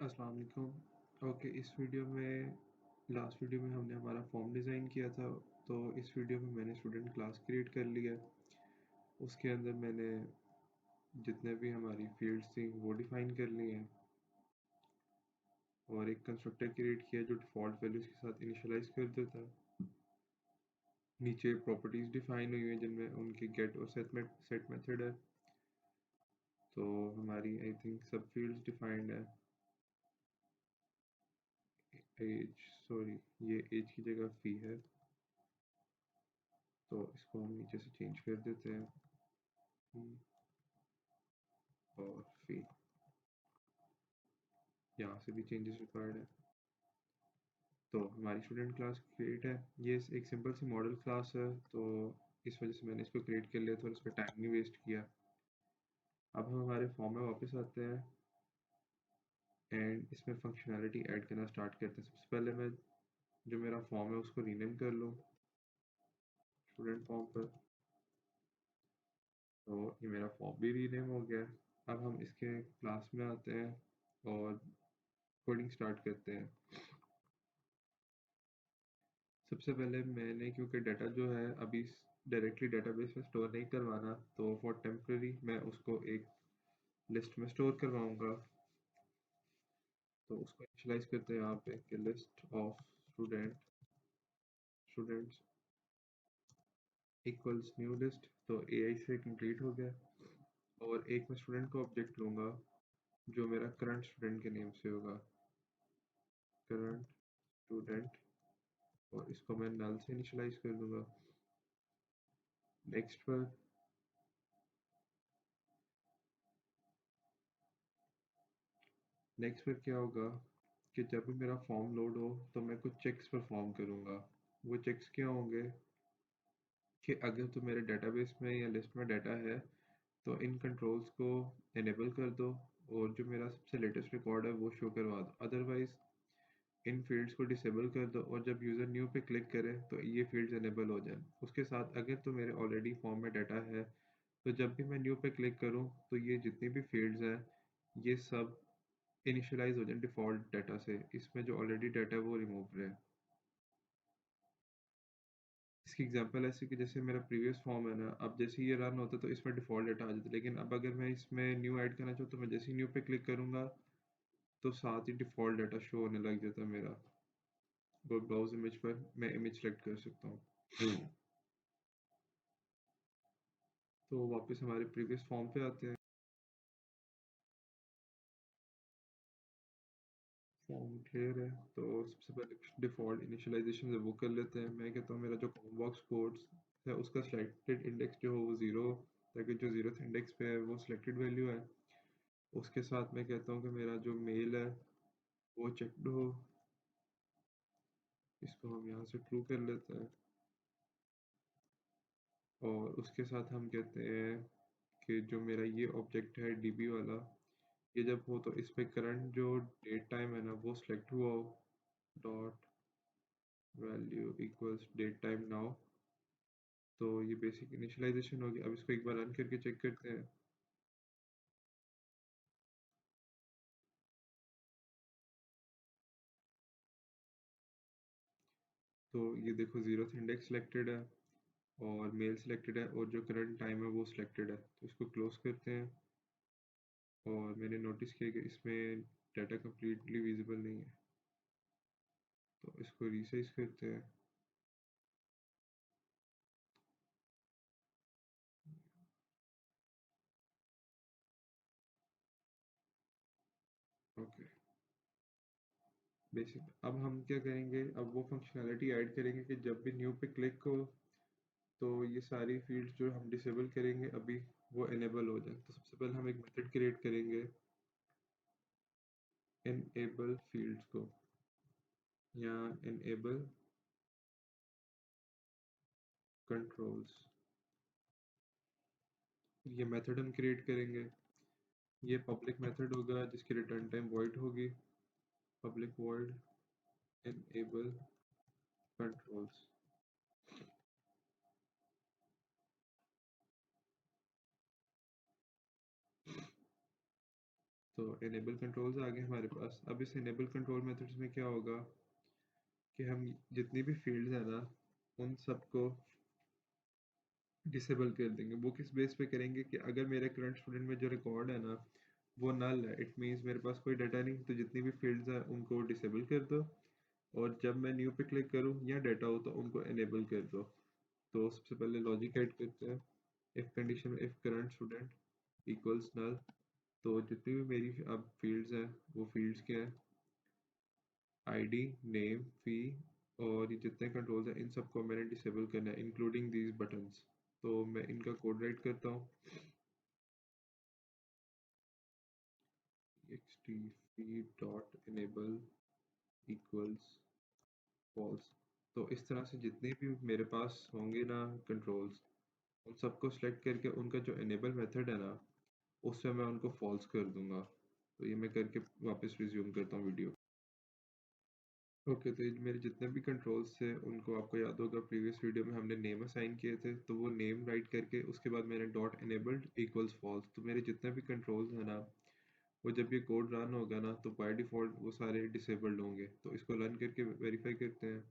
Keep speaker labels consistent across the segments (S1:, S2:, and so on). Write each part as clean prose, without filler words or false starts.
S1: अस्सलाम वालेकुम। ओके, इस वीडियो में लास्ट वीडियो में हमने हमारा फॉर्म डिज़ाइन किया था। तो इस वीडियो में मैंने स्टूडेंट क्लास क्रिएट कर लिया। उसके अंदर मैंने जितने भी हमारी फील्ड्स थी वो डिफ़ाइन कर ली हैं और एक कंस्ट्रक्टर क्रिएट किया जो डिफ़ॉल्ट वैल्यूज़ के साथ इनिशियलाइज़ कर देता है। नीचे प्रॉपर्टीज़ डिफ़ाइन हुई हैं जिनमें उनकी गेट और सेट मेथड है। तो हमारी आई थिंक सब फील्ड्स डिफाइंड है। एज, सॉरी, ये एज की जगह फ़ी है, तो इसको हम नीचे से चेंज कर देते हैं। और फी, यहाँ से भी चेंजेस रिक्वायर्ड है। तो हमारी स्टूडेंट क्लास क्रिएट है। ये एक सिंपल सी मॉडल क्लास है, तो इस वजह से मैंने इसको क्रिएट कर लिया था और इस पर टाइम नहीं वेस्ट किया। अब हम हमारे फॉर्म में वापस आते हैं एंड इसमें फंक्शनैलिटी ऐड करना स्टार्ट करते हैं। सबसे पहले मैं जो मेरा फॉर्म है उसको रीनेम कर लूँ स्टूडेंट फॉर्म पर। तो ये मेरा फॉर्म भी रीनेम हो गया। अब हम इसके क्लास में आते हैं और कोडिंग स्टार्ट करते हैं। सबसे पहले मैंने, क्योंकि डाटा जो है अभी डायरेक्टली डेटाबेस में स्टोर नहीं करवाना, तो फॉर टेम्पररी मैं उसको एक लिस्ट में स्टोर करवाऊंगा। तो उसको इनिशियलाइज करते हैं यहाँ पे कि list of students equals new list. तो एआई से कंप्लीट हो गया। और एक मैं स्टूडेंट को ऑब्जेक्ट लूँगा जो मेरा करंट स्टूडेंट के नेम से होगा, करंट स्टूडेंट, और इसको मैं नल से इनिशियलाइज कर दूंगा। नेक्स्ट पर क्या होगा कि जब भी मेरा फॉर्म लोड हो तो मैं कुछ चेक्स परफॉर्म करूँगा। वो चेक्स क्या होंगे कि अगर तो मेरे डेटाबेस में या लिस्ट में डाटा है तो इन कंट्रोल्स को इनेबल कर दो और जो मेरा सबसे लेटेस्ट रिकॉर्ड है वो शो करवा दो। अदरवाइज इन फील्ड्स को डिसेबल कर दो और जब यूज़र न्यू पे क्लिक करे तो ये फील्ड्स इनेबल हो जाए। उसके साथ अगर तो मेरे ऑलरेडी फॉर्म में डाटा है तो जब भी मैं न्यू पे क्लिक करूँ तो ये जितनी भी फील्ड्स हैं ये सब इनिशियलाइज हो जाए डिफ़ॉल्ट डाटा से। इसमें जो ऑलरेडी डाटा है वो रिमूव रहे। इसकी एग्जांपल ऐसे कि जैसे मेरा प्रीवियस फॉर्म है ना, अब जैसे ही ये रन होता है तो इसमें डिफ़ॉल्ट डाटा आ जाता है, लेकिन अब अगर मैं इसमें न्यू ऐड करना चाहूँ तो मैं जैसे ही न्यू पे क्लिक करूँगा तो साथ ही डिफ़ॉल्ट डाटा शो होने लग जाता है मेरा। वो ब्राउज इमेज पर मैं इमेज सेलेक्ट कर सकता हूँ। तो वापस हमारे प्रीवियस फॉर्म पे आते हैं। फॉर्म क्लियर है, तो सबसे पहले डिफ़ॉल्ट इनिशियलाइजेशन है वो कर लेते हैं। मैं कहता हूँ मेरा जो कॉमबॉक्स कोड्स है उसका सिलेक्टेड इंडेक्स जो हो वो ज़ीरो, ताकि जो ज़ीरो इंडेक्स पे है वो सिलेक्टेड वैल्यू है। उसके साथ मैं कहता हूँ कि मेरा जो मेल है वो चेक्ड हो। इसको हम यहाँ से ट्रू कर लेते हैं। और उसके साथ हम कहते हैं कि जो मेरा ये ऑब्जेक्ट है डीबी वाला, ये जब हो तो इस पे करंट जो डेट टाइम है ना वो सिलेक्ट हुआ हो। Dot value equals date time now. तो ये बेसिक इनिशियलाइजेशन होगी। अब इसको एक बार रन करके चेक करते हैं। तो ये देखो ज़ीरो इंडेक्स सिलेक्टेड है और मेल सिलेक्टेड है और जो करंट टाइम है वो सिलेक्टेड है। तो इसको क्लोज करते हैं। और मैंने नोटिस किया कि इसमें डाटा कंप्लीटली विजिबल नहीं है, तो इसको रीसाइज करते हैं। Okay, basic. अब हम क्या करेंगे, अब वो फंक्शनैलिटी ऐड करेंगे कि जब भी न्यू पे क्लिक हो तो ये सारी फील्ड्स जो हम डिसेबल करेंगे अभी वो इनेबल हो जाए। तो सबसे पहले हम एक मेथड क्रिएट करेंगे इनेबल फील्ड्स को, या इनेबल कंट्रोल्स। ये मेथड हम क्रिएट करेंगे। ये पब्लिक मेथड होगा जिसकी रिटर्न टाइम वॉइड होगी, पब्लिक वॉइड इनेबल कंट्रोल्स। तो इनेबल कंट्रोल्स आ गए हमारे पास। अब इस इनेबल कंट्रोल मेथड्स में क्या होगा कि हम जितनी भी फील्ड्स हैं ना उन सबको डिसेबल कर देंगे। वो किस बेस पे करेंगे कि अगर मेरे करंट स्टूडेंट में जो रिकॉर्ड है ना वो नल है, इट मीन्स मेरे पास कोई डाटा नहीं, तो जितनी भी फील्ड्स हैं उनको डिसेबल कर दो, और जब मैं न्यू पे क्लिक करूँ या डाटा हो तो उनको इनेबल कर दो। तो सबसे पहले लॉजिक ऐड करते हैं। If condition if current student equals null, तो जितनी भी मेरी अब फील्ड्स हैं वो फील्ड्स क्या हैं, आईडी, नेम, फी, और ये जितने कंट्रोल्स हैं इन सबको मैंने डिसेबल करना है इंक्लूडिंग दीज बटन्स। तो मैं इनका कोड राइट करता हूँ। xt fee dot enable equals false. तो इस तरह से जितने भी मेरे पास होंगे ना कंट्रोल्स उन सबको सिलेक्ट करके उनका जो इनेबल मेथड है ना उससे मैं उनको फॉल्स कर दूंगा। तो ये मैं करके वापस रिज्यूम करता हूँ वीडियो। ओके, तो ये मेरे जितने भी कंट्रोल्स थे उनको आपको याद होगा प्रीवियस वीडियो में हमने नेम असाइन किए थे, तो वो नेम राइट करके उसके बाद मैंने डॉट इनेबल्ड इक्वल्स फॉल्स। तो मेरे जितने भी कंट्रोल्स हैं ना वो जब ये कोड रन होगा ना तो बाय डिफ़ॉल्ट वो सारे डिसेबल्ड होंगे। तो इसको रन करके वेरीफाई करते हैं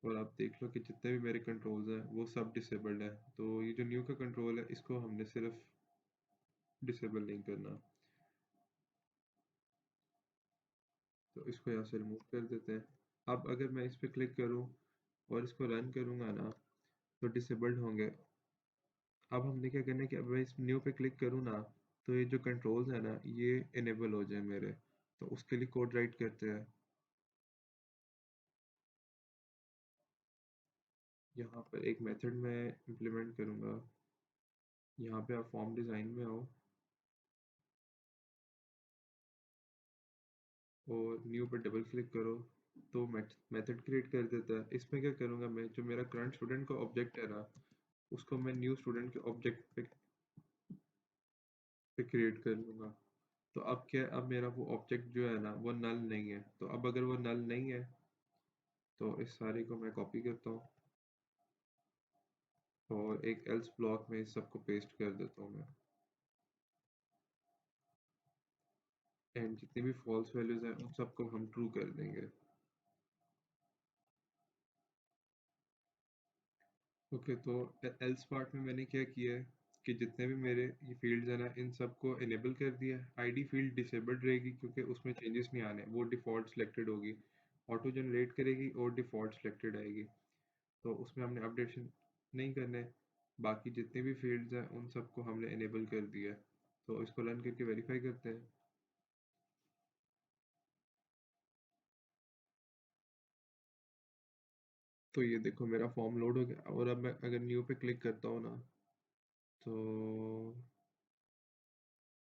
S1: और आप देख लो कि जितने भी मेरे कंट्रोल्स हैं वो सब डिसेबल्ड हैं। तो ये जो न्यू का कंट्रोल है इसको हमने सिर्फ डिसेबल नहीं करना। तो इसको यहाँ से रिमूव कर देते हैं। अब अगर मैं इस पर क्लिक करूँ और इसको रन करूँगा ना तो डिसेबल्ड होंगे। अब हमने क्या करना है कि अब मैं इस न्यू पे क्लिक करूँ ना तो ये जो कंट्रोल्स है ना ये इनेबल हो जाए मेरे। तो उसके लिए कोड राइट करते हैं। यहाँ पर एक मेथड मैं इम्प्लीमेंट करूँगा। यहाँ पे आप फॉर्म डिज़ाइन में आओ और न्यू पे डबल क्लिक करो तो मेथड क्रिएट कर देता है। इसमें क्या करूँगा मैं, जो मेरा करंट स्टूडेंट का ऑब्जेक्ट है ना उसको मैं न्यू स्टूडेंट के ऑब्जेक्ट पे क्रिएट कर लूँगा। तो अब क्या, अब मेरा वो ऑब्जेक्ट जो है ना वो नल नहीं है। तो अब अगर वो नल नहीं है तो इस सारे को मैं कॉपी करता हूँ और एक एल्स ब्लॉक में इस सबको पेस्ट कर देता हूँ मैं। एंड जितनी भी फॉल्स वैल्यूज हैं उन सबको हम ट्रू कर देंगे। ओके, तो एल्स पार्ट में मैंने क्या किया है कि जितने भी मेरे ये फील्ड्स हैं ना इन सबको इनेबल कर दिया है। आईडी फील्ड डिसेबल्ड रहेगी क्योंकि उसमें चेंजेस नहीं आने, वो डिफ़ॉल्ट सिलेक्टेड होगी। ऑटो जनरेट करेगी और डिफ़ॉल्ट सिलेक्टेड आएगी, तो उसमें हमने अपडेशन नहीं करने। बाकी जितने भी फील्ड्स हैं उन सबको हमने इनेबल कर दिया है। तो इसको रन करके वेरीफाई करते हैं। तो ये देखो मेरा फॉर्म लोड हो गया, और अब मैं अगर न्यू पे क्लिक करता हूँ ना तो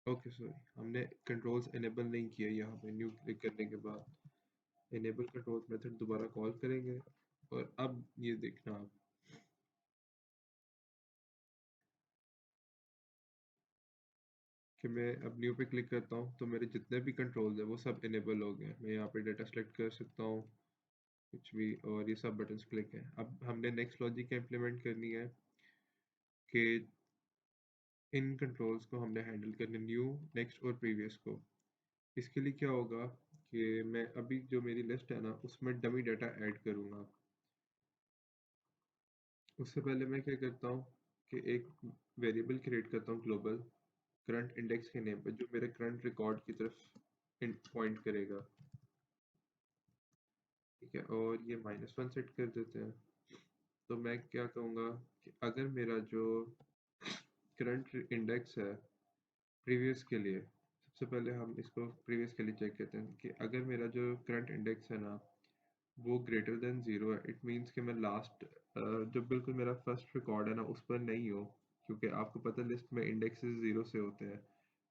S1: ओके सॉरी, हमने कंट्रोल्स इनेबल नहीं किया। यहाँ पे न्यू क्लिक करने के बाद इनेबल कंट्रोल्स मेथड दोबारा कॉल करेंगे। और अब ये देखना आप कि मैं अब न्यू पे क्लिक करता हूँ तो मेरे जितने भी कंट्रोल्स हैं वो सब इनेबल हो गए। मैं यहाँ पे डाटा सेलेक्ट कर सकता हूँ कुछ भी, और ये सब बटन्स क्लिक हैं। अब हमने नेक्स्ट लॉजिक इम्प्लीमेंट करनी है कि इन कंट्रोल्स को हमने हैंडल करना, न्यू, नेक्स्ट और प्रीवियस को। इसके लिए क्या होगा कि मैं अभी जो मेरी लिस्ट है ना उसमें डमी डाटा ऐड करूँगा। उससे पहले मैं क्या करता हूँ कि एक वेरिएबल क्रिएट करता हूँ ग्लोबल, करंट इंडेक्स के नेम पे, जो मेरे करंट रिकॉर्ड की तरफ पॉइंट करेगा। ठीक है, और ये -1 सेट कर देते हैं। तो मैं क्या कहूँगा कि अगर मेरा जो करंट इंडेक्स है प्रीवियस के लिए, सबसे पहले हम इसको प्रीवियस के लिए चेक करते हैं कि अगर मेरा जो करंट इंडेक्स है ना वो ग्रेटर देन ज़ीरो है, इट मीन्स कि मैं लास्ट जो बिल्कुल मेरा फर्स्ट रिकॉर्ड है ना उस पर नहीं हो, क्योंकि आपको पता है लिस्ट में इंडेक्सेस ज़ीरो से होते हैं।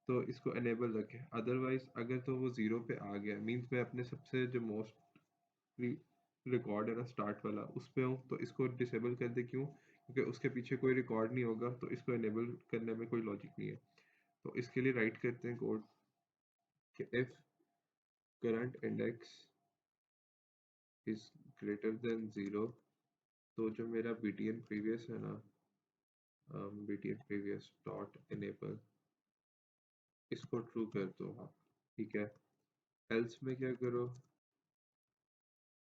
S1: तो इसको अनेबल रखें। अदरवाइज अगर तो वो ज़ीरो पे आ गया मीन्स मैं अपने सबसे जो मोस्ट रिकॉर्ड है ना स्टार्ट वाला उस पे हूँ, तो इसको डिसेबल कर दे। क्यों? क्योंकि उसके पीछे कोई रिकॉर्ड नहीं होगा, तो इसको इनेबल करने में कोई लॉजिक नहीं है। तो इसके लिए राइट करते हैं कोड कि if current index is greater than zero, तो जो मेरा btn प्रीवियस है ना, btn previous डॉट इनेबल इसको ट्रू कर दो आप, ठीक है। एल्स में क्या करो,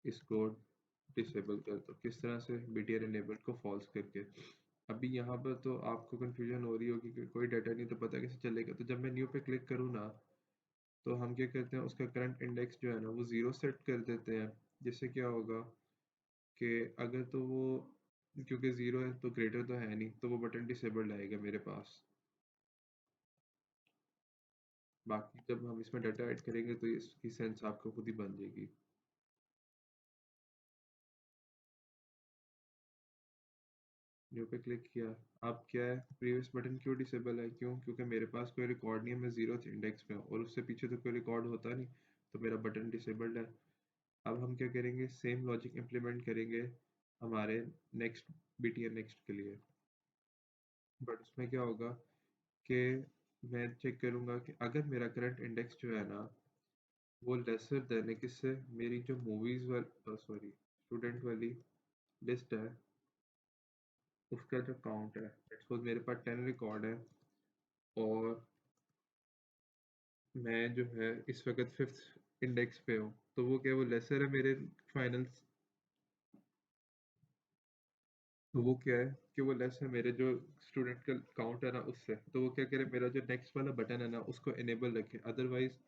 S1: इसको डिसेबल कर दो। किस तरह से, बीटीएन इनेबल को फॉल्स करके। अभी यहाँ पर तो आपको कंफ्यूजन हो रही होगी कि कोई डाटा नहीं तो पता कैसे चलेगा। तो जब मैं न्यू पे क्लिक करूँ ना, तो हम क्या करते हैं, उसका करंट इंडेक्स जो है ना वो ज़ीरो सेट कर देते हैं। जिससे क्या होगा कि अगर तो वो, क्योंकि ज़ीरो है तो ग्रेटर तो है नहीं, तो वो बटन डिसेबल्ड आएगा मेरे पास। बाकी जब हम इसमें डाटा ऐड करेंगे तो इसकी सेंस आपको खुद ही बन जाएगी। न्यू पे क्लिक किया। अब क्या है, प्रीवियस बटन क्यों डिसेबल है, क्यों, क्योंकि मेरे पास कोई रिकॉर्ड नहीं है, मैं जीरो इंडेक्स में हूँ और उससे पीछे तो कोई रिकॉर्ड होता नहीं, तो मेरा बटन डिसेबल्ड है। अब हम क्या करेंगे, सेम लॉजिक इम्प्लीमेंट करेंगे हमारे नेक्स्ट, बीटीएन नेक्स्ट के लिए। बट उसमें क्या होगा कि मैं चेक करूंगा कि अगर मेरा करंट इंडेक्स जो है ना वो लेसर देन है किससे, मेरी जो मूवीज वाली, सॉरी, स्टूडेंट वाली लिस्ट है, उसका जो काउंट है, सपोज मेरे पास 10 रिकॉर्ड है और मैं जो है इस वक्त फिफ्थ इंडेक्स पे हूँ, तो वो क्या, वो लेसर है मेरे फाइनल्स। तो वो क्या है कि वो लेस है मेरे जो स्टूडेंट का काउंट है ना उससे, तो वो क्या करे, मेरा जो नेक्स्ट वाला बटन है ना उसको इनेबल रखे, अदरवाइज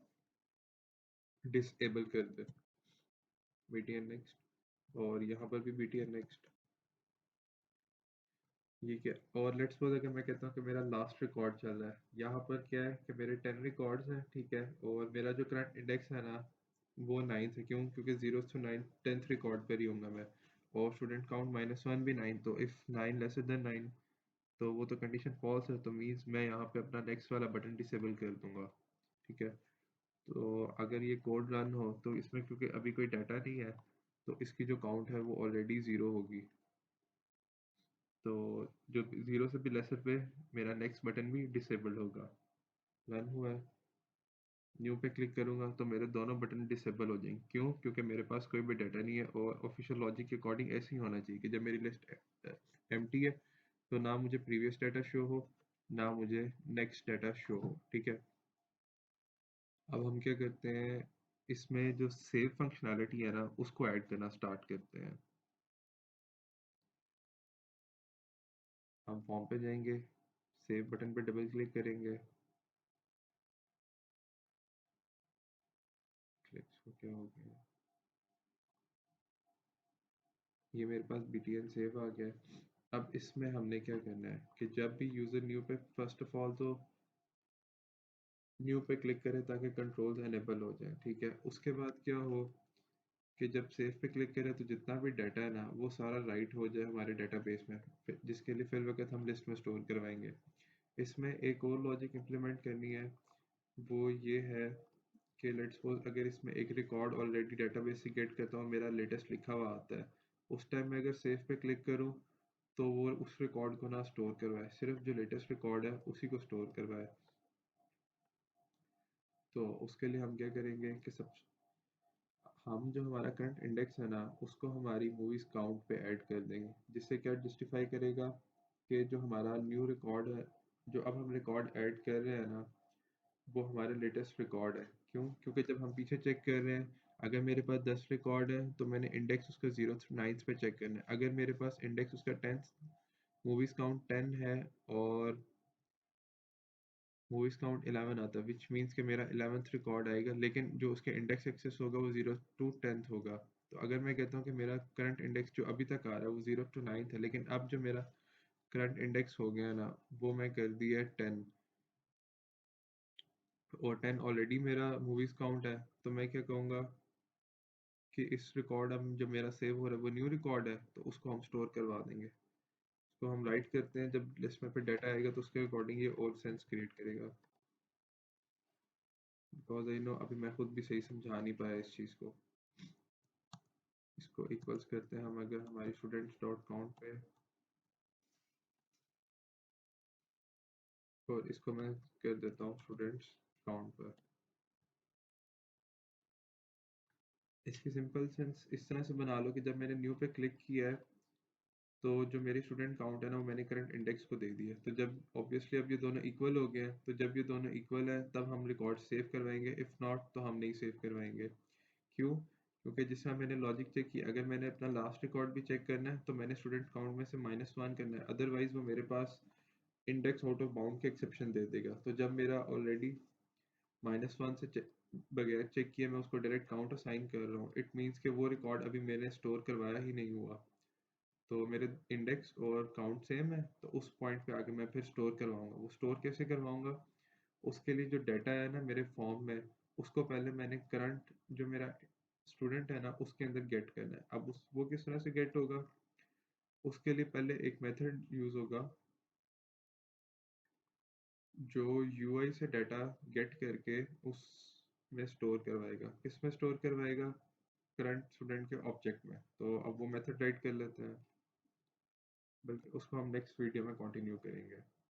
S1: डिसेबल कर दे। बीटीएन नेक्स्ट, और यहाँ पर भी बीटीएन नेक्स्ट। ये क्या, और लेट्स सपोज अगर मैं कहता हूँ कि मेरा लास्ट रिकॉर्ड चल रहा है, यहाँ पर क्या है कि मेरे 10 रिकॉर्ड्स हैं, ठीक है, और मेरा जो करंट इंडेक्स है ना वो 9 है। क्यों, क्योंकि 0 to 9 10th रिकॉर्ड पर ही हूँगा मैं। और स्टूडेंट काउंट -1 भी 9, तो इफ 9 लेसर देन 9, तो वो तो कंडीशन फॉल्स है, तो मीन्स मैं यहाँ पे अपना नेक्स्ट वाला बटन डिसेबल कर दूंगा, ठीक है। तो अगर ये कोड रन हो तो इसमें क्योंकि अभी कोई डाटा नहीं है, तो इसकी जो काउंट है वो ऑलरेडी ज़ीरो होगी। तो जो ज़ीरो से भी लेसर पे मेरा नेक्स्ट बटन भी डिसेबल्ड होगा। रन हुआ है। न्यू पे क्लिक करूंगा तो मेरे दोनों बटन डिसेबल हो जाएंगे। क्यों, क्योंकि मेरे पास कोई भी डाटा नहीं है, और ऑफिशियल लॉजिक के अकॉर्डिंग ऐसे ही होना चाहिए कि जब मेरी लिस्ट एम्प्टी है तो ना मुझे प्रीवियस डाटा शो हो, ना मुझे नेक्स्ट डाटा शो हो, ठीक है। अब हम क्या करते हैं, इसमें जो सेव फंक्शनैलिटी है ना उसको ऐड करना स्टार्ट करते हैं। हम फॉर्म पे जाएंगे, सेव बटन पे डबल क्लिक करेंगे। क्लिक्स को क्या हो गया, ये मेरे पास बीटीएन सेव आ गया है। अब इसमें हमने क्या करना है कि जब भी यूज़र न्यू पे, फर्स्ट ऑफ ऑल तो न्यू पे क्लिक करें ताकि कंट्रोल्स एनेबल हो जाए, ठीक है। उसके बाद क्या हो कि जब सेव पे क्लिक करें तो जितना भी डाटा है ना वो सारा राइट हो जाए हमारे डेटाबेस में, जिसके लिए फिर वक्त हम लिस्ट में स्टोर करवाएंगे। इसमें एक और लॉजिक इम्प्लीमेंट करनी है, वो ये है कि लेट्स सपोज अगर इसमें एक रिकॉर्ड ऑलरेडी डेटाबेस से गेट करता हूँ, मेरा लेटेस्ट लिखा हुआ आता है, उस टाइम में अगर सेव पे क्लिक करूँ तो वो उस रिकॉर्ड को ना स्टोर करवाए, सिर्फ जो लेटेस्ट रिकॉर्ड है उसी को स्टोर करवाए। तो उसके लिए हम क्या करेंगे कि सब, हम जो हमारा करंट इंडेक्स है ना उसको हमारी मूवीज काउंट पे ऐड कर देंगे, जिससे क्या जस्टिफाई करेगा कि जो हमारा न्यू रिकॉर्ड है, जो अब हम रिकॉर्ड ऐड कर रहे हैं ना, वो हमारे लेटेस्ट रिकॉर्ड है। क्यों, क्योंकि जब हम पीछे चेक कर रहे हैं, अगर मेरे पास 10 रिकॉर्ड है तो मैंने इंडेक्स उसका 0 to 9 पे चेक करना है। अगर मेरे पास इंडेक्स उसका 10, मूवीज काउंट 10 है और मूवीज काउंट 11 आता है, विच मीन्स कि मेरा 11th रिकॉर्ड आएगा, लेकिन जो उसके इंडेक्स एक्सेस होगा वो 0 to 10th होगा। तो अगर मैं कहता हूँ कि मेरा करंट इंडेक्स जो अभी तक आ रहा है वो 0 to 9 है, लेकिन अब जो मेरा करंट इंडेक्स हो गया ना वो मैं कर दिया 10, और 10 ऑलरेडी मेरा मूवीज काउंट है, तो मैं क्या कहूँगा कि इस रिकॉर्ड अब जो मेरा सेव हो रहा है वो न्यू रिकॉर्ड है, तो उसको हम स्टोर करवा देंगे। उसको हम राइट करते हैं, जब लिस्ट में फिर डाटा आएगा तो उसके अकॉर्डिंग ये और सेंस क्रिएट करेगा। बिकॉज आई नो अभी मैं खुद भी सही समझा नहीं पाया इस चीज़ को। इसको इक्वल्स करते हैं हम अगर हमारी स्टूडेंट्स डॉट काउंट पे, और इसको मैं कर देता हूँ स्टूडेंट्स काउंट पर। इसकी सिंपल सेंस इस तरह से बना लो कि जब मैंने न्यू पे क्लिक किया है तो जो मेरी स्टूडेंट काउंट है ना वो मैंने करंट इंडेक्स को दे दिया। तो जब ऑब्वियसली अब ये दोनों इक्वल हो गए हैं, तो जब ये दोनों इक्वल हैं तब हम रिकॉर्ड सेव करवाएंगे, इफ़ नॉट तो हम नहीं सेव करवाएंगे। क्यों? क्योंकि जिस मैंने लॉजिक चेक किया, अगर मैंने अपना लास्ट रिकॉर्ड भी चेक करना है तो मैंने स्टूडेंट काउंट में से -1 करना है, अदरवाइज वो मेरे पास इंडेक्स आउट ऑफ बाउंड के एक्सेप्शन दे देगा। तो जब मेरा ऑलरेडी -1 से बगैर चेक किए मैं उसको डायरेक्ट काउंट असाइन कर रहा हूँ, इट मीन्स कि वो रिकॉर्ड अभी मैंने स्टोर करवाया ही नहीं हुआ। तो मेरे इंडेक्स और काउंट सेम है, तो उस पॉइंट पे आके मैं फिर स्टोर करवाऊंगा। वो स्टोर कैसे करवाऊंगा? उसके लिए जो डाटा है ना मेरे फॉर्म में, उसको पहले मैंने करंट जो मेरा स्टूडेंट है ना उसके अंदर गेट करना है। अब उस वो किस तरह से गेट होगा? उसके लिए पहले एक मेथड यूज़ होगा जो यूआई से डाटा गेट करके उसमें स्टोर करवाएगा। किस में स्टोर करवाएगा? करंट स्टूडेंट के ऑब्जेक्ट में। तो अब वो मेथड राइट कर लेते हैं, बल्कि उसको हम नेक्स्ट वीडियो में कंटिन्यू करेंगे।